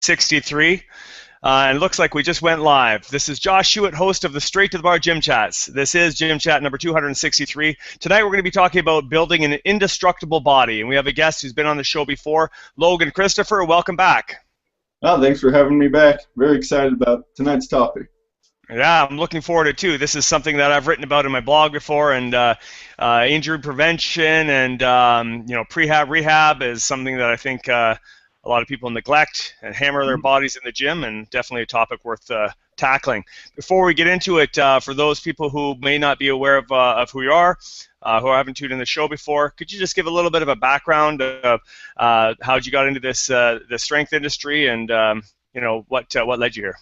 263. And it looks like we just went live. This is Josh Hewitt, host of the Straight to the Bar Gym Chats. This is Gym Chat number 263. Tonight we're going to be talking about building an indestructible body. And we have a guest who's been on the show before, Logan Christopher. Welcome back. Oh, thanks for having me back. Very excited about tonight's topic. Yeah, I'm looking forward to it too. This is something that I've written about in my blog before, and injury prevention and prehab, rehab is something that I think a lot of people neglect and hammer their bodies in the gym, and definitely a topic worth tackling. Before we get into it, for those people who may not be aware of who you are, who haven't tuned in the show before, could you just give a little bit of a background of how you got into this the strength industry, and what led you here?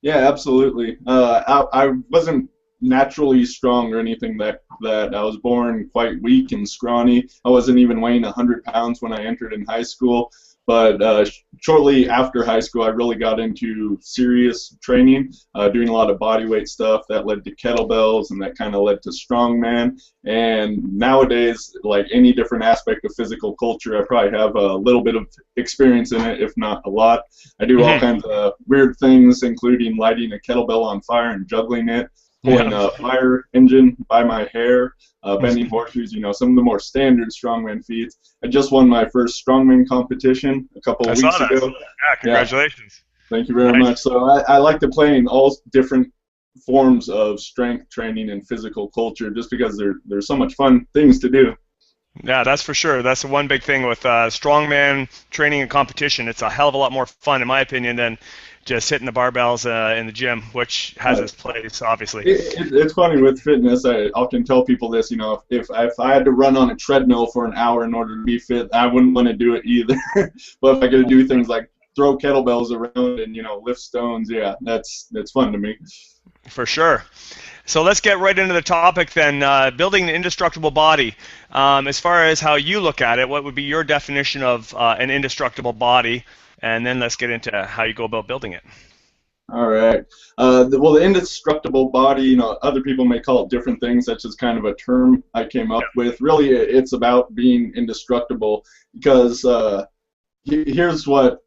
Yeah, absolutely. I wasn't naturally strong or anything. That I was born quite weak and scrawny. I wasn't even weighing 100 pounds when I entered in high school. But shortly after high school, I really got into serious training, doing a lot of bodyweight stuff. That led to kettlebells, and that kind of led to strongman. And nowadays, like any different aspect of physical culture, I probably have a little bit of experience in it, if not a lot. I do all kinds of weird things, including lighting a kettlebell on fire and juggling it, pulling a fire engine by my hair, bending horseshoes, some of the more standard strongman feats. I just won my first strongman competition a couple of weeks ago. Yeah, congratulations. Yeah. Thank you very much. So I like to play in all different forms of strength training and physical culture, just because there's so much fun things to do. Yeah, that's for sure. That's the one big thing with strongman training and competition. It's a hell of a lot more fun, in my opinion, than just hitting the barbells in the gym, which has its place, obviously. It's funny with fitness. I often tell people this, if I had to run on a treadmill for an hour in order to be fit, I wouldn't want to do it either. But if I could do things like throw kettlebells around and, lift stones, yeah, that's fun to me. For sure. So let's get right into the topic then, building an indestructible body. As far as how you look at it, what would be your definition of an indestructible body? And then let's get into how you go about building it. All right. The indestructible body, other people may call it different things. That's just kind of a term I came up with. Really, it's about being indestructible, because here's what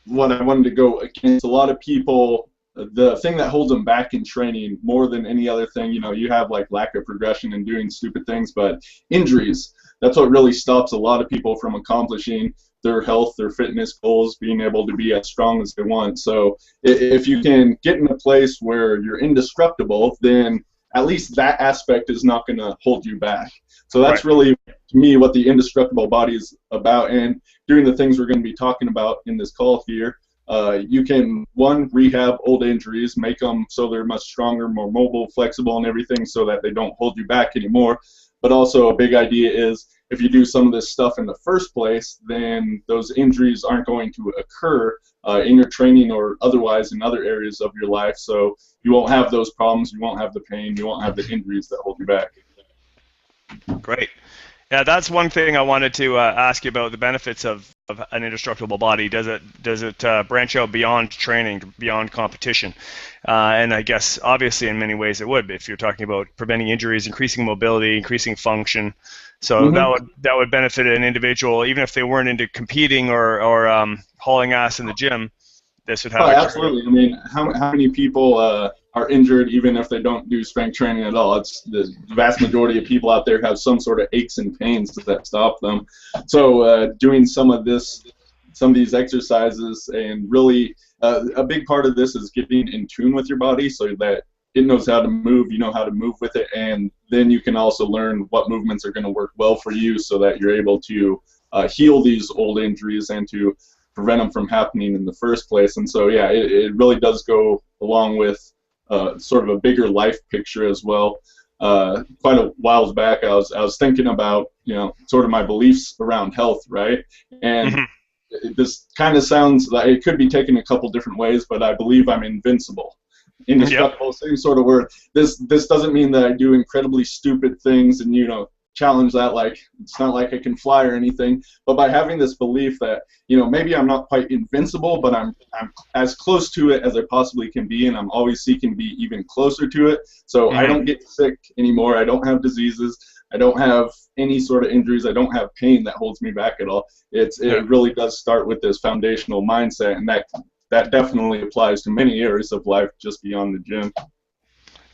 I wanted to go against. A lot of people, the thing that holds them back in training more than any other thing, you have like lack of progression and doing stupid things, but injuries. That's what really stops a lot of people from accomplishing their health, their fitness goals, being able to be as strong as they want. So if you can get in a place where you're indestructible, then at least that aspect is not going to hold you back. So that's really, to me, what the indestructible body is about. And doing the things we're going to be talking about in this call here, you can, one, rehab old injuries, make them so they're much stronger, more mobile, flexible, and everything, so that they don't hold you back anymore. But also a big idea is, if you do some of this stuff in the first place, then those injuries aren't going to occur in your training or otherwise in other areas of your life. So you won't have those problems, you won't have the pain, you won't have the injuries that hold you back. Great. Yeah, that's one thing I wanted to ask you about, the benefits of an indestructible body. Does it branch out beyond training, beyond competition? And I guess obviously in many ways it would, if you're talking about preventing injuries, increasing mobility, increasing function. So that would benefit an individual, even if they weren't into competing or hauling ass in the gym. This would have. Oh, absolutely. I mean, how many people are injured even if they don't do strength training at all? It's the vast majority of people out there have some sort of aches and pains that stop them. So doing some of these exercises, and really a big part of this is getting in tune with your body so that it knows how to move, you know how to move with it, and then you can also learn what movements are going to work well for you so that you're able to heal these old injuries and to prevent them from happening in the first place. And so, yeah, it really does go along with sort of a bigger life picture as well. Quite a while back, I was thinking about, sort of my beliefs around health, right? And this kind of sounds like it could be taken a couple different ways, but I believe I'm invincible. Indestructible, same sort of word. This doesn't mean that I do incredibly stupid things and challenge that, like it's not like I can fly or anything, but by having this belief that maybe I'm not quite invincible, but I'm as close to it as I possibly can be, and I'm always seeking to be even closer to it. So I don't get sick anymore. I don't have diseases. I don't have any sort of injuries. I don't have pain that holds me back at all. It really does start with this foundational mindset, and that definitely applies to many areas of life just beyond the gym.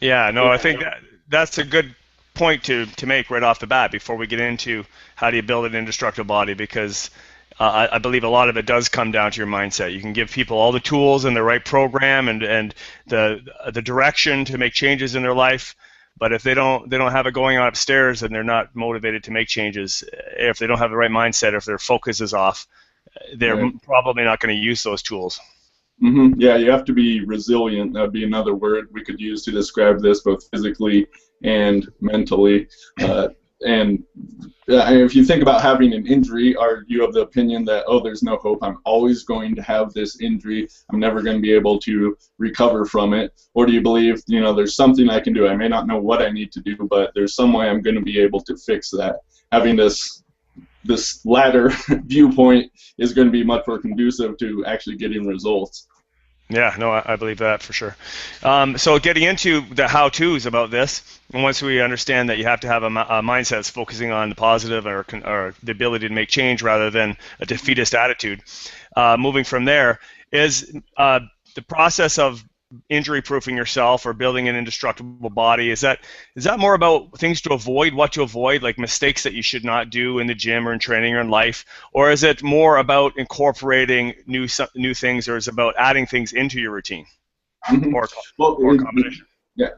Yeah, no, I think that's a good point to make right off the bat before we get into how do you build an indestructible body, because I believe a lot of it does come down to your mindset. You can give people all the tools and the right program and the direction to make changes in their life, but if they don't have it going on upstairs and they're not motivated to make changes, if they don't have the right mindset, if their focus is off, they're probably not going to use those tools. Mm-hmm. Yeah, you have to be resilient. That would be another word we could use to describe this, both physically and mentally. And if you think about having an injury, are you of the opinion that, oh, there's no hope, I'm always going to have this injury, I'm never going to be able to recover from it? Or do you believe, there's something I can do, I may not know what I need to do, but there's some way I'm going to be able to fix that? Having this latter viewpoint is going to be much more conducive to actually getting results. Yeah, no, I believe that for sure. So getting into the how-tos about this, and once we understand that you have to have a mindset that's focusing on the positive or the ability to make change rather than a defeatist attitude, moving from there is the process of injury-proofing yourself or building an indestructible body. Is that more about things to avoid, what to avoid, like mistakes that you should not do in the gym or in training or in life, or is it more about incorporating new things, or is it about adding things into your routine or combination? Yeah.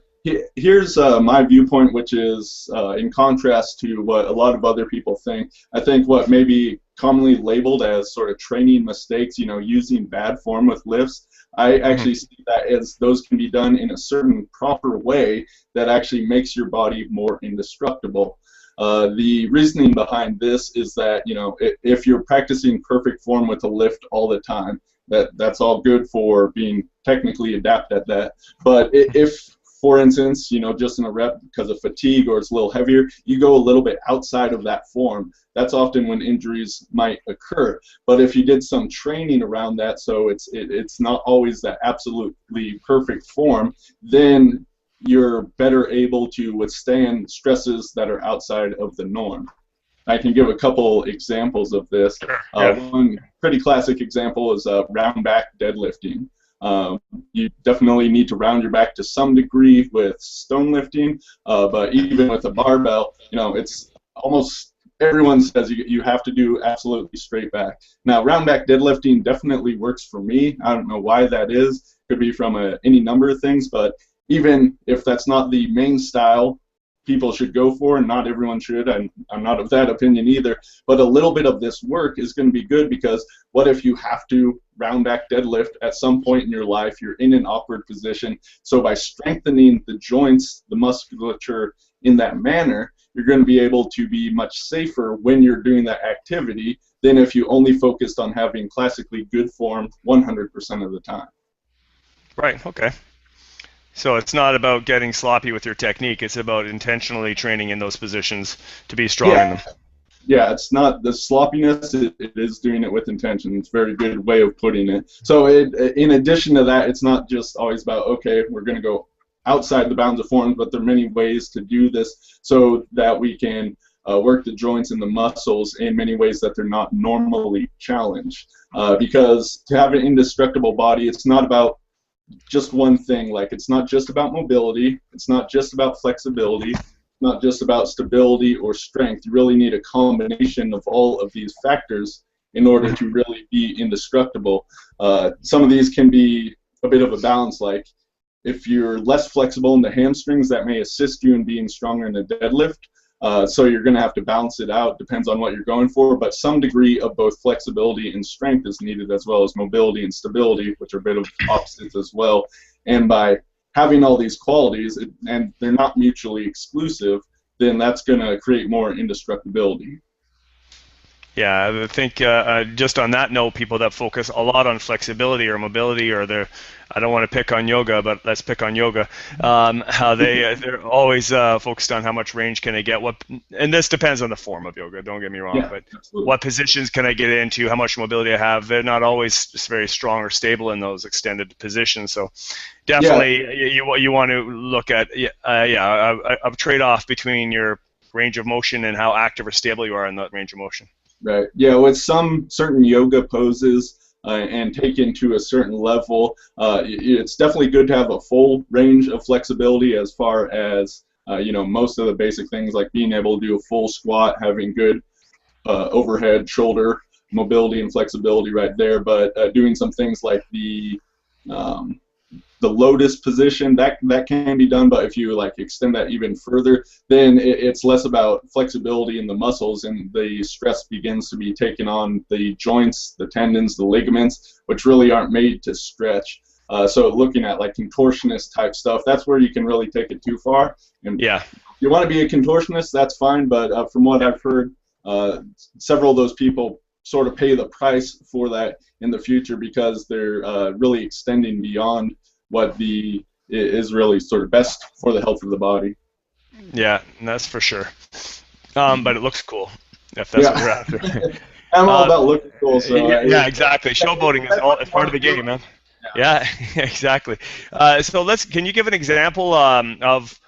Here's my viewpoint, which is in contrast to what a lot of other people think. I think what may be commonly labeled as sort of training mistakes, using bad form with lifts, I actually see that as those can be done in a certain proper way that actually makes your body more indestructible. The reasoning behind this is that, if you're practicing perfect form with a lift all the time, that's all good for being technically adept at that. But if, for instance, just in a rep because of fatigue or it's a little heavier, you go a little bit outside of that form, that's often when injuries might occur. But if you did some training around that, so it's not always that absolutely perfect form, then you're better able to withstand stresses that are outside of the norm. I can give a couple examples of this. One pretty classic example is round back deadlifting. You definitely need to round your back to some degree with stone lifting, but even with a barbell, it's almost everyone says you have to do absolutely straight back. Now, round back deadlifting definitely works for me. I don't know why that is. Could be from any number of things, but even if that's not the main style people should go for, and not everyone should, and I'm not of that opinion either, but a little bit of this work is going to be good, because what if you have to round back deadlift at some point in your life, you're in an awkward position, so by strengthening the joints, the musculature in that manner, you're going to be able to be much safer when you're doing that activity than if you only focused on having classically good form 100% of the time. Right, okay. So it's not about getting sloppy with your technique, it's about intentionally training in those positions to be strong in them. Yeah, it's not the sloppiness, it is doing it with intention. It's a very good way of putting it. So in addition to that, it's not just always about, okay, we're going to go outside the bounds of form, but there are many ways to do this so that we can work the joints and the muscles in many ways that they're not normally challenged. Because to have an indestructible body, it's not about just one thing. Like, it's not just about mobility, it's not just about flexibility, not just about stability or strength. You really need a combination of all of these factors in order to really be indestructible. Some of these can be a bit of a balance, like if you're less flexible in the hamstrings, that may assist you in being stronger in the deadlift. So you're going to have to balance it out, depends on what you're going for, but some degree of both flexibility and strength is needed, as well as mobility and stability, which are a bit of opposites as well. And by having all these qualities, and they're not mutually exclusive, then that's going to create more indestructibility. Yeah, I think just on that note, people that focus a lot on flexibility or mobility, or I don't want to pick on yoga, but let's pick on yoga, how they're always focused on how much range can I get, and this depends on the form of yoga, don't get me wrong, but absolutely. What positions can I get into, how much mobility I have. They're not always very strong or stable in those extended positions, so definitely you want to look at a trade-off between your range of motion and how active or stable you are in that range of motion. Right. Yeah, with some certain yoga poses and taken to a certain level, it's definitely good to have a full range of flexibility as far as most of the basic things like being able to do a full squat, having good overhead shoulder mobility and flexibility right there. But doing some things like the lotus position, that can be done, but if you like extend that even further, then it's less about flexibility in the muscles, and the stress begins to be taken on the joints, the tendons, the ligaments, which really aren't made to stretch. So looking at like contortionist type stuff, that's where you can really take it too far. And yeah, if you want to be a contortionist, that's fine, but from what I've heard, several of those people sort of pay the price for that in the future because they're really extending beyond what is really sort of best for the health of the body. Yeah, that's for sure. But it looks cool if that's what you're after. I'm all about looking cool. So yeah, exactly. Showboating is part of the game, man. Yeah, exactly. So can you give an example of,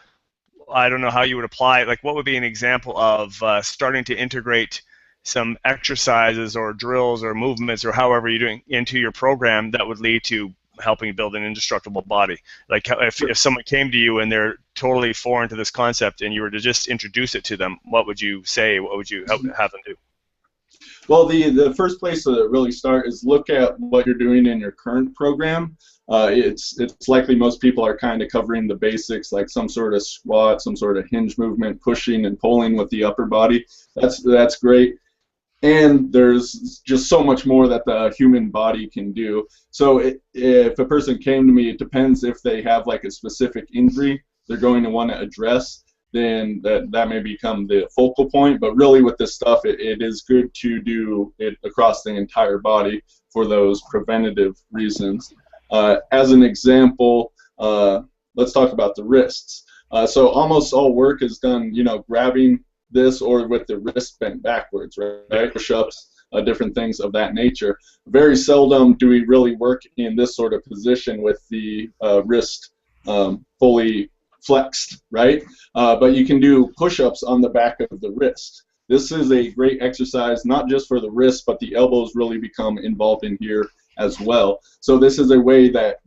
I don't know how you would apply it, like what would be an example of starting to integrate some exercises or drills or movements or however you're doing into your program that would lead to helping build an indestructible body? Like if someone came to you and they're totally foreign to this concept and you were to just introduce it to them, what would you say? What would you have them do? Well, the first place to really start is look at what you're doing in your current program. It's likely most people are kind of covering the basics, like some sort of squat, some sort of hinge movement, pushing and pulling with the upper body. That's great. And there's just so much more that the human body can do. So if a person came to me, it depends if they have like a specific injury they're going to want to address, then that may become the focal point. But really with this stuff, it is good to do it across the entire body for those preventative reasons. As an example, let's talk about the wrists. So almost all work is done, grabbing this or with the wrist bent backwards, right? Push-ups, different things of that nature. Very seldom do we really work in this sort of position with the wrist fully flexed, right? But you can do push-ups on the back of the wrist. This is a great exercise, not just for the wrist, but the elbows really become involved in here as well. So this is a way that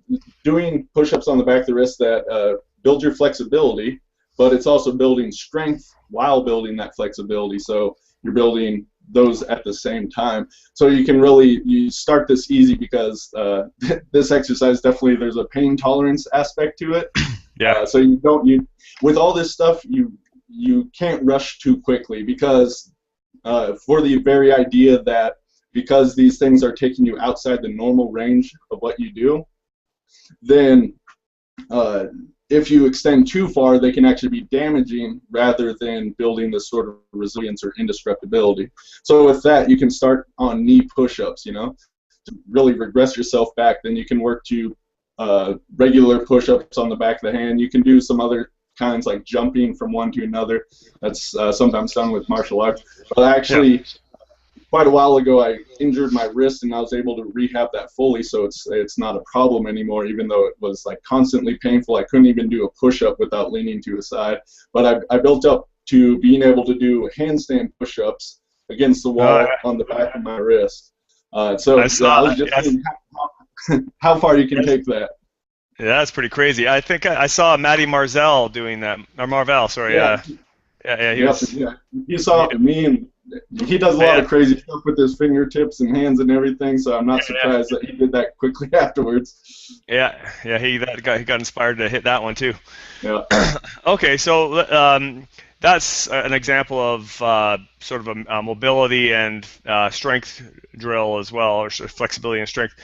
doing push-ups on the back of the wrist that builds your flexibility, but it's also building strength while building that flexibility. So you're building those at the same time. So you start this easy because this exercise definitely, there's a pain tolerance aspect to it. Yeah. So with all this stuff, you can't rush too quickly because for the very idea that because these things are taking you outside the normal range of what you do, then if you extend too far, they can actually be damaging rather than building this sort of resilience or indestructibility. So with that, you can start on knee push-ups, to really regress yourself back. Then you can work to regular push-ups on the back of the hand. You can do some other kinds like jumping from one to another. That's sometimes done with martial arts. But actually, quite a while ago, I injured my wrist, and I was able to rehab that fully, so it's not a problem anymore, even though it was like constantly painful. I couldn't even do a push-up without leaning to the side. But I built up to being able to do handstand push-ups against the wall on the back of my wrist. So I was just seeing how far you can take that. Yeah, that's pretty crazy. I think I saw Matty Marzell doing that, or Marvell, sorry. Yeah. He saw me, and he does a lot of crazy stuff with his fingertips and hands and everything, so I'm not surprised that he did that quickly afterwards. Yeah, he got inspired to hit that one too. Yeah. Okay, so that's an example of sort of a mobility and strength drill as well, or flexibility and strength.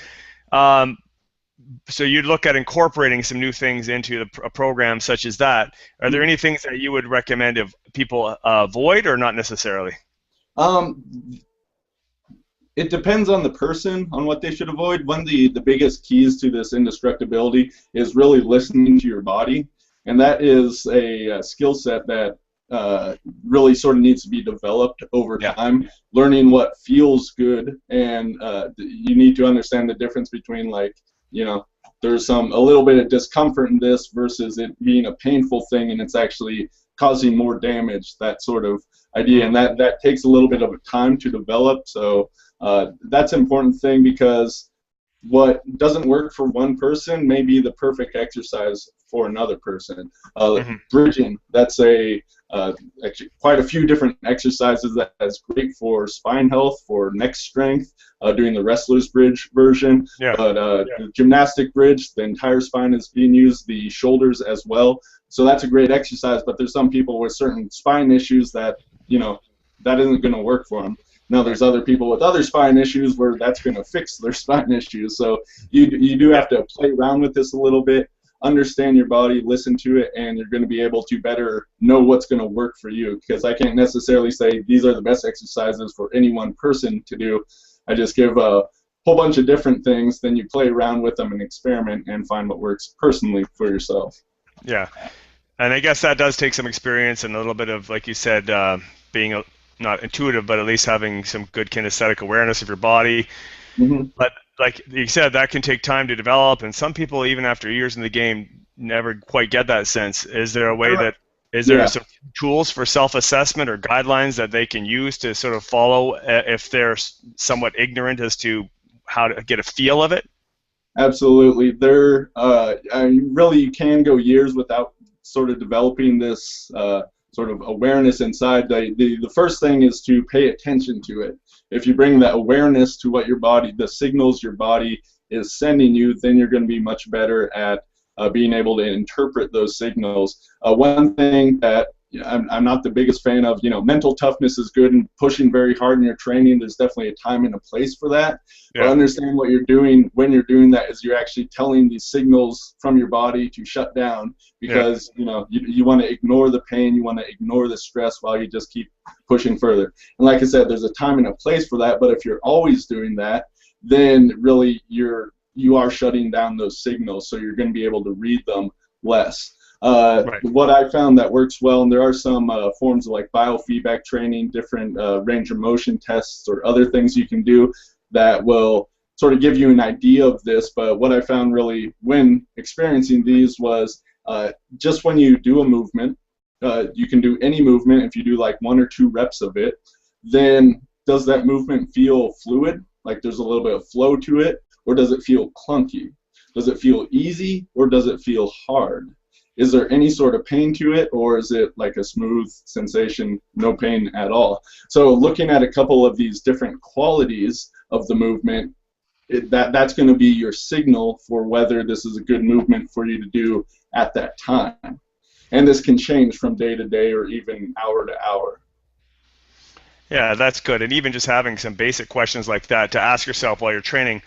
So you'd look at incorporating some new things into a program such as that. Are there any things that you would recommend if people avoid, or not necessarily? It depends on the person on what they should avoid. One of the biggest keys to this indestructibility is really listening to your body, and that is a skill set that really sort of needs to be developed over time. Learning what feels good, and you need to understand the difference between there's a little bit of discomfort in this versus it being a painful thing, and it's actually causing more damage, that sort of idea, and that takes a little bit of time to develop. So that's an important thing, because what doesn't work for one person may be the perfect exercise for another person. Bridging, that's actually quite a few different exercises that's great for spine health, for neck strength, doing the wrestler's bridge version. But the gymnastic bridge, the entire spine is being used, the shoulders as well. So that's a great exercise, but there's some people with certain spine issues that, that isn't going to work for them. Now there's other people with other spine issues where that's going to fix their spine issues. So you do have to play around with this a little bit, understand your body, listen to it, and you're going to be able to better know what's going to work for you. Because I can't necessarily say these are the best exercises for any one person to do. I just give a whole bunch of different things, then you play around with them and experiment and find what works personally for yourself. Yeah, and I guess that does take some experience and a little bit of, like you said, being not intuitive, but at least having some good kinesthetic awareness of your body. But like you said, that can take time to develop, and some people, even after years in the game, never quite get that sense. Is there a way is there some tools for self-assessment or guidelines that they can use to sort of follow if they're somewhat ignorant as to how to get a feel of it? Absolutely. Really, you can go years without sort of developing this sort of awareness inside. The first thing is to pay attention to it. If you bring that awareness to what your body, the signals your body is sending you, then you're going to be much better at being able to interpret those signals. One thing that I'm not the biggest fan of, mental toughness is good and pushing very hard in your training. There's definitely a time and a place for that. But understand what you're doing when you're doing that is you're actually telling these signals from your body to shut down, because you want to ignore the pain, you want to ignore the stress while you just keep pushing further. And like I said, there's a time and a place for that. But if you're always doing that, then really you are shutting down those signals, so you're going to be able to read them less. What I found that works well, and there are some forms of like biofeedback training, different range of motion tests or other things you can do that will sort of give you an idea of this. But what I found really when experiencing these was just when you do a movement, you can do any movement. If you do like 1 or 2 reps of it, then does that movement feel fluid, like there's a little bit of flow to it, or does it feel clunky? Does it feel easy, or does it feel hard? Is there any sort of pain to it, or is it like a smooth sensation, no pain at all? So looking at a couple of these different qualities of the movement, that's going to be your signal for whether this is a good movement for you to do at that time. And this can change from day to day or even hour to hour. Yeah, that's good. And even just having some basic questions like that to ask yourself while you're training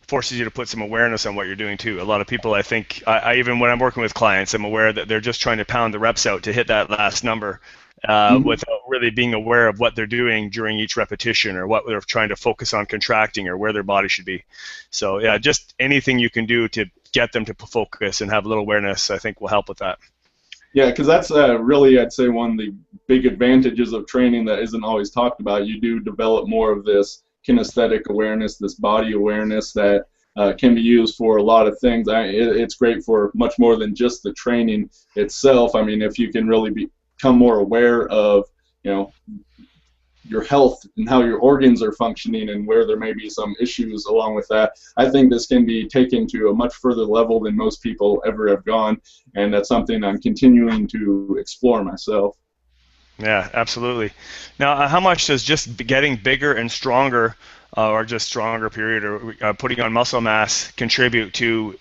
forces you to put some awareness on what you're doing too. A lot of people, I think, I even when I'm working with clients, I'm aware that they're just trying to pound the reps out to hit that last number without really being aware of what they're doing during each repetition, or what they're trying to focus on contracting, or where their body should be. So yeah, just anything you can do to get them to focus and have a little awareness, I think, will help with that. Yeah, because that's really, I'd say, one of the big advantages of training that isn't always talked about. You do develop more of this kinesthetic awareness, this body awareness that can be used for a lot of things. It's great for much more than just the training itself. I mean, if you can really become more aware of, your health and how your organs are functioning and where there may be some issues along with that, I think this can be taken to a much further level than most people ever have gone, and that's something I'm continuing to explore myself. Yeah, absolutely. Now, how much does just getting bigger and stronger, or just stronger period, or putting on muscle mass contribute to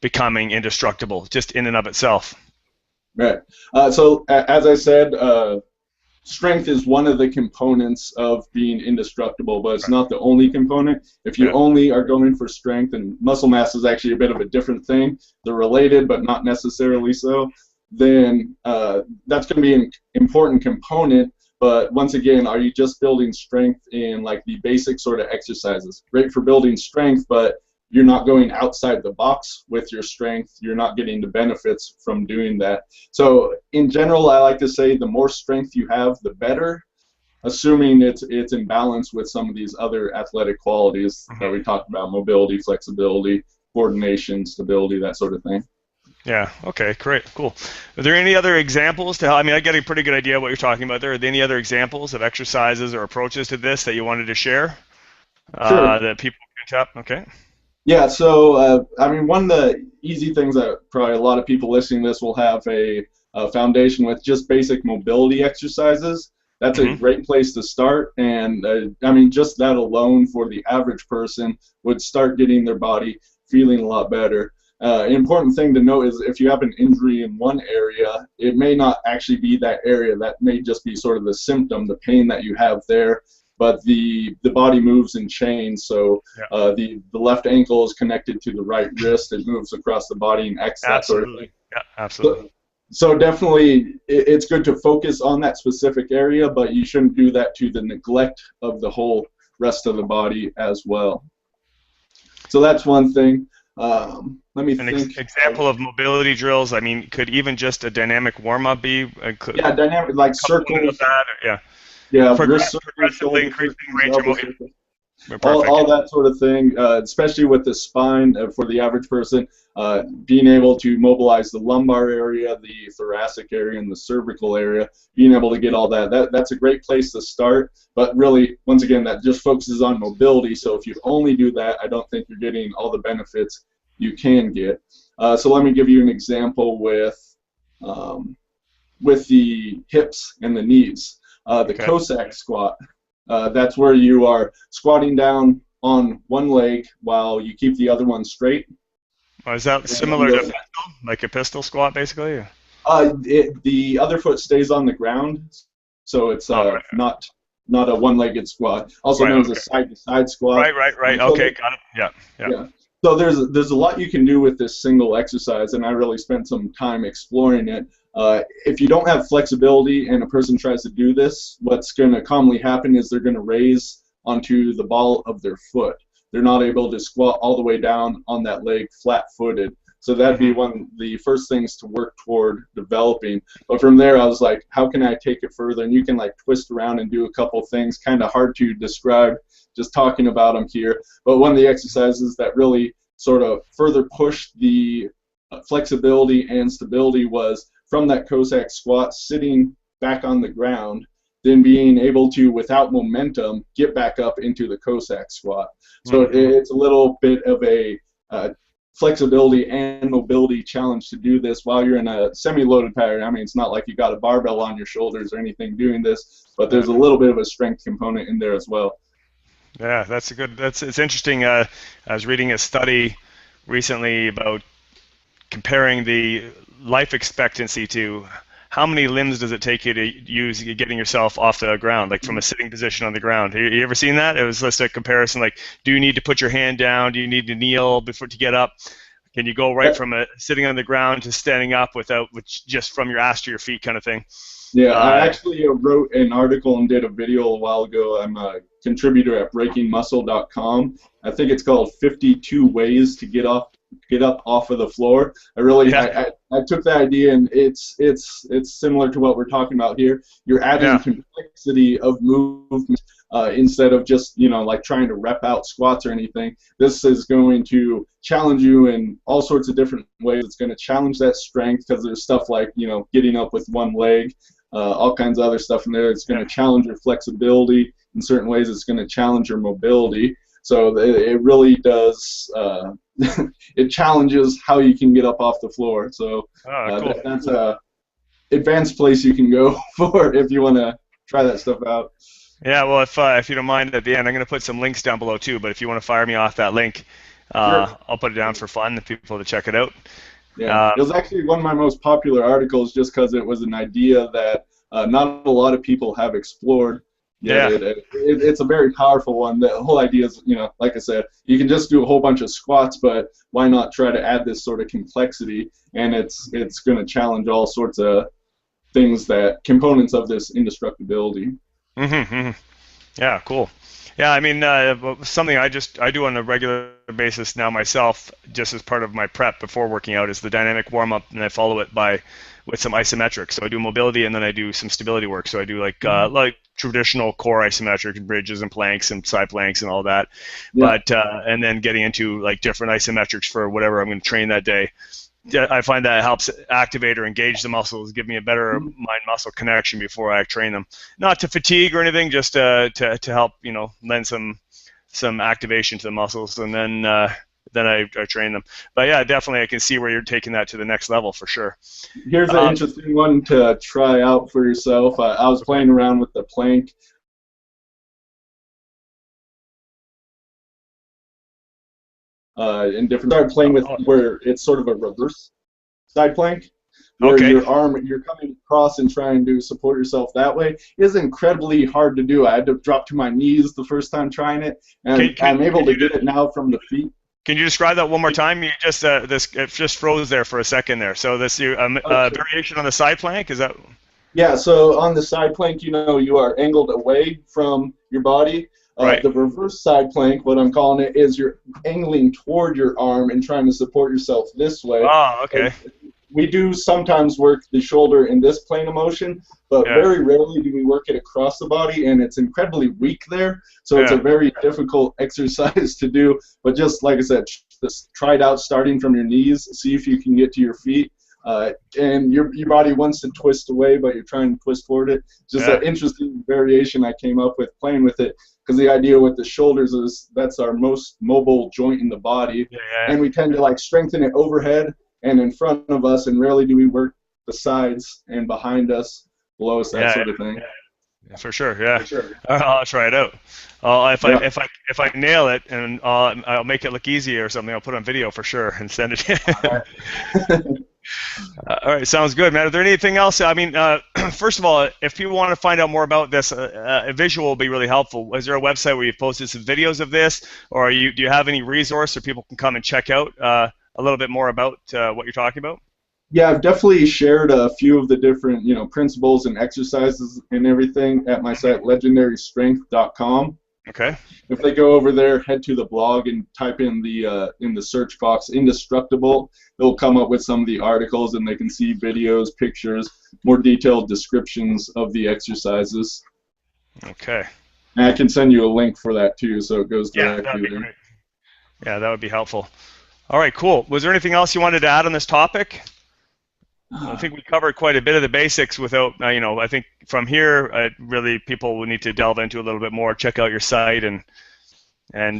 becoming indestructible, just in and of itself? Right. So as I said, strength is one of the components of being indestructible, but it's not the only component. If you only are going for strength, and muscle mass is actually a bit of a different thing, they're related but not necessarily so, then that's going to be an important component. But once again, are you just building strength in like the basic sort of exercises? Great for building strength, but you're not going outside the box with your strength. You're not getting the benefits from doing that. So in general, I like to say the more strength you have, the better, assuming it's in balance with some of these other athletic qualities that we talked about: mobility, flexibility, coordination, stability, that sort of thing. Yeah. Okay. Great. Cool. Are there any other examples to? I mean, I get a pretty good idea of what you're talking about there. Are there any other examples of exercises or approaches to this that you wanted to share Sure. that people can tap? Okay. Yeah, so I mean, one of the easy things that probably a lot of people listening to this will have a foundation with just basic mobility exercises. That's a Mm-hmm. great place to start, and I mean, just that alone for the average person would start getting their body feeling a lot better. Important thing to note is if you have an injury in one area, it may not actually be that area. That may just be sort of the symptom, the pain that you have there. But the body moves in chains, so Yeah. the left ankle is connected to the right wrist. It moves across the body and X, that sort of thing. Absolutely. Yeah. Absolutely. So definitely, it's good to focus on that specific area, but you shouldn't do that to the neglect of the whole rest of the body as well. So that's one thing. Let me An think of, example of mobility drills. I mean, could even just a dynamic warm up be a yeah, dynamic, like component of circles, that? Yeah. yeah, wrist circles, Progressively shoulder increasing circles, range of elbow motion. circles. Perfect. All that sort of thing, especially with the spine for the average person, being able to mobilize the lumbar area, the thoracic area, and the cervical area, being able to get all that's a great place to start. But really, once again, that just focuses on mobility. So if you only do that, I don't think you're getting all the benefits you can get. So let me give you an example um, with the hips and the knees. The Okay. Cossack squat. That's where you are squatting down on one leg while you keep the other one straight. Is that And similar to pistol, like a pistol squat, basically? the other foot stays on the ground, so it's Oh, right. not a one-legged squat, also Right. known as a Okay. side-to-side squat. Right. So Okay. Got it. Yeah. Yeah. yeah. So there's a lot you can do with this single exercise, and I really spent some time exploring it. If you don't have flexibility and a person tries to do this, what's going to commonly happen is they're going to raise onto the ball of their foot. They're not able to squat all the way down on that leg flat-footed. So that'd be Hmm. one of the first things to work toward developing. But from there, I was like, how can I take it further? And you can like twist around and do a couple things, kind of hard to describe just talking about them here. But one of the exercises that really sort of further pushed the flexibility and stability was from that Cossack squat, sitting back on the ground, then being able to, without momentum, get back up into the Cossack squat. So Hmm. it's a little bit of a flexibility and mobility challenge to do this while you're in a semi-loaded pattern. I mean, it's not like you got a barbell on your shoulders or anything doing this, but Yeah. there's a little bit of a strength component in there as well. Yeah. That's a good. That's it's interesting. I was reading a study recently about comparing the life expectancy to how many limbs does it take you to use getting yourself off the ground, like from a sitting position on the ground. You ever seen that? It was just a comparison, like, do you need to put your hand down? Do you need to kneel before to get up? Can you go right from a sitting on the ground to standing up without, which just from your ass to your feet kind of thing? Yeah, I Uh, actually wrote an article and did a video a while ago. I'm a contributor at breakingmuscle.com. I think it's called 52 Ways to Get Up Off of the Floor. yeah, I took that idea, and it's similar to what we're talking about here. You're adding yeah, complexity of movement instead of just like trying to rep out squats or anything. This is going to challenge you in all sorts of different ways. It's going to challenge that strength because there's stuff like getting up with one leg, all kinds of other stuff in there. It's going yeah. to challenge your flexibility in certain ways. It's going to challenge your mobility. So it really does. It challenges how you can get up off the floor. So Cool. that's a advanced place you can go for if you want to try that stuff out. Yeah, well, if you don't mind, at the end, I'm going to put some links down below too. But if you want to fire me off that link, Sure. I'll put it down for fun, and people to check it out. Yeah, Uh, it was actually one of my most popular articles just because it was an idea that not a lot of people have explored. Yet yeah, it's a very powerful one. The whole idea is, like I said, you can just do a whole bunch of squats, but why not try to add this sort of complexity? And it's going to challenge all sorts of things that components of this indestructibility. hmm yeah, cool. Yeah, I mean, something I do on a regular basis now myself, just as part of my prep before working out, is the dynamic warm up, and I follow it by with some isometric. So I do mobility, and then I do some stability work. So I do like traditional core isometric bridges and planks and side planks and all that, Yeah. but and then getting into like different isometrics for whatever I'm going to train that day. yeah, I find that it helps activate or engage the muscles, give me a better mind-muscle connection before I train them. Not to fatigue or anything, just to help, lend some activation to the muscles, and then I train them. But yeah, definitely I can see where you're taking that to the next level for sure. Here's an interesting one to try out for yourself. I was playing around with the plank. And different. Start playing with where it's sort of a reverse side plank, where Okay. you're coming across and trying to support yourself that way. It is incredibly hard to do. I had to drop to my knees the first time trying it, and I'm able to get it now from the feet. Can you describe that one more time? You just it just froze there for a second there. So this variation on the side plank, is that? Yeah. So on the side plank, you are angled away from your body. Right. The reverse side plank, what I'm calling it, is you're angling toward your arm and trying to support yourself this way. Oh, okay. We do sometimes work the shoulder in this plane of motion, but very rarely do we work it across the body, and it's incredibly weak there. So it's a very difficult exercise to do. But just like I said, just try it out starting from your knees, see if you can get to your feet. And your body wants to twist away, but you're trying to twist toward it. Just an interesting variation I came up with playing with it, because the idea with the shoulders is that's our most mobile joint in the body, and we tend to like strengthen it overhead and in front of us, and rarely do we work the sides and behind us, below us, that sort of thing. Yeah, for sure. Yeah. For sure. I'll try it out. If I nail it, and I'll make it look easy or something, I'll put it on video for sure and send it. All right, sounds good, man. Is there anything else? I mean, first of all, if people want to find out more about this, a visual will be really helpful. Is there a website where you've posted some videos of this, or do you have any resource so people can come and check out a little bit more about what you're talking about? Yeah, I've definitely shared a few of the different, principles and exercises and everything at my site, legendarystrength.com. Okay. If they go over there, head to the blog and type in the search box Indestructible, it'll come up with some of the articles, and they can see videos, pictures, more detailed descriptions of the exercises. Okay. And I can send you a link for that too, so it goes directly there. Great. Yeah, that would be helpful. All right, cool. Was there anything else you wanted to add on this topic? I think we covered quite a bit of the basics without, I think from here, really people will need to delve into a little bit more, check out your site, and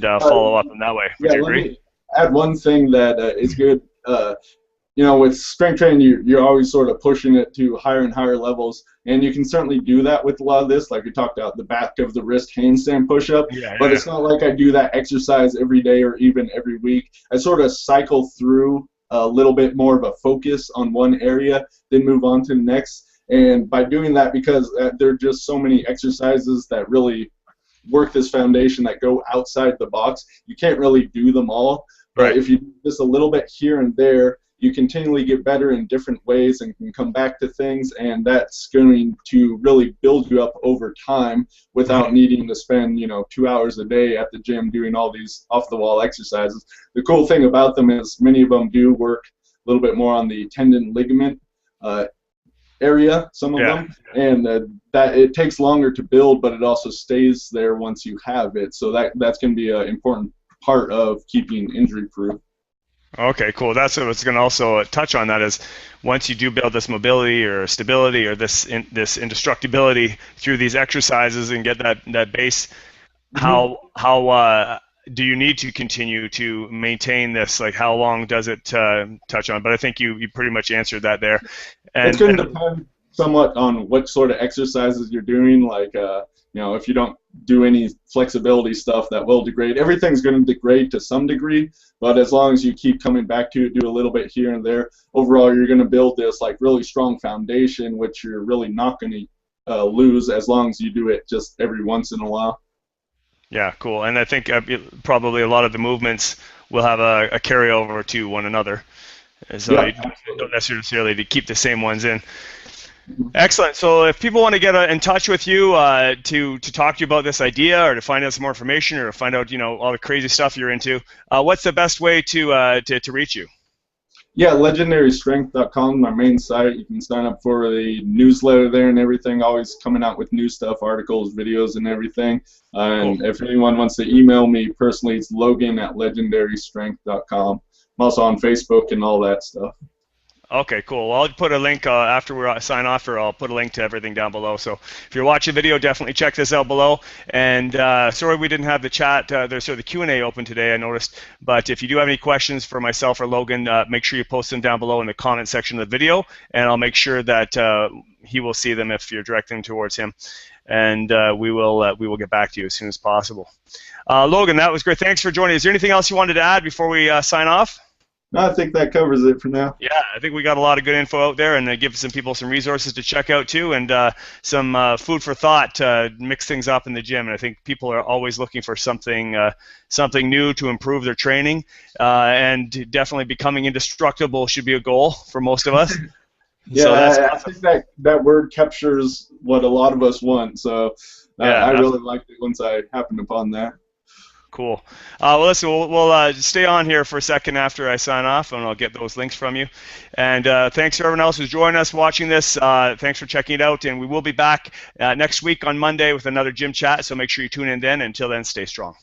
follow up in that way. Would you agree? Let me add one thing that is good. With strength training, you're always sort of pushing it to higher and higher levels, and you can certainly do that with a lot of this, like we talked about the back of the wrist handstand push-up, but it's not like I do that exercise every day or even every week. I sort of cycle through a little bit more of a focus on one area, then move on to the next. And by doing that, because there are just so many exercises that really work this foundation that go outside the box, you can't really do them all. But if you do just a little bit here and there, you continually get better in different ways and can come back to things, and that's going to really build you up over time without needing to spend 2 hours a day at the gym doing all these off-the-wall exercises. The cool thing about them is many of them do work a little bit more on the tendon ligament area, some of them, and that it takes longer to build, but it also stays there once you have it. So that's going to be an important part of keeping injury-proof. Okay, cool. That's what I was going to also touch on. That is, once you do build this mobility or stability or this indestructibility through these exercises and get that base, how do you need to continue to maintain this? Like, how long does it touch on? But I think you pretty much answered that there. And it's going to depend somewhat on what sort of exercises you're doing. Like, if you don't do any flexibility stuff, that will degrade. Everything's going to degrade to some degree, but as long as you keep coming back to it, do a little bit here and there, overall you're going to build this like really strong foundation, which you're really not going to lose as long as you do it just every once in a while. Yeah, cool. And I think probably a lot of the movements will have a carryover to one another. So you don't necessarily to keep the same ones in. Excellent. So if people want to get in touch with you to talk to you about this idea, or to find out some more information, or to find out all the crazy stuff you're into, what's the best way to reach you? Yeah, legendarystrength.com, my main site. You can sign up for the newsletter there and everything. Always coming out with new stuff, articles, videos, and everything. And if anyone wants to email me personally, it's Logan@legendarystrength.com. I'm also on Facebook and all that stuff. Okay, cool. Well, I'll put a link after we sign off, or I'll put a link to everything down below. So if you're watching the video, definitely check this out below. And sorry we didn't have the chat, the Q&A open today, I noticed. But if you do have any questions for myself or Logan, make sure you post them down below in the comment section of the video, and I'll make sure that he will see them if you're directing them towards him. And we will get back to you as soon as possible. Logan, that was great. Thanks for joining. Is there anything else you wanted to add before we sign off? No, I think that covers it for now. Yeah, I think we got a lot of good info out there, and give some people some resources to check out too, and some food for thought to mix things up in the gym. And I think people are always looking for something new to improve their training, and definitely becoming indestructible should be a goal for most of us. Yeah, so that's I think that word captures what a lot of us want. So yeah, I really liked it once I happened upon that. Cool. Well, listen, we'll stay on here for a second after I sign off, and I'll get those links from you. And thanks to everyone else who's joining us watching this. Thanks for checking it out, and we will be back next week on Monday with another gym chat, so make sure you tune in then. Until then, stay strong.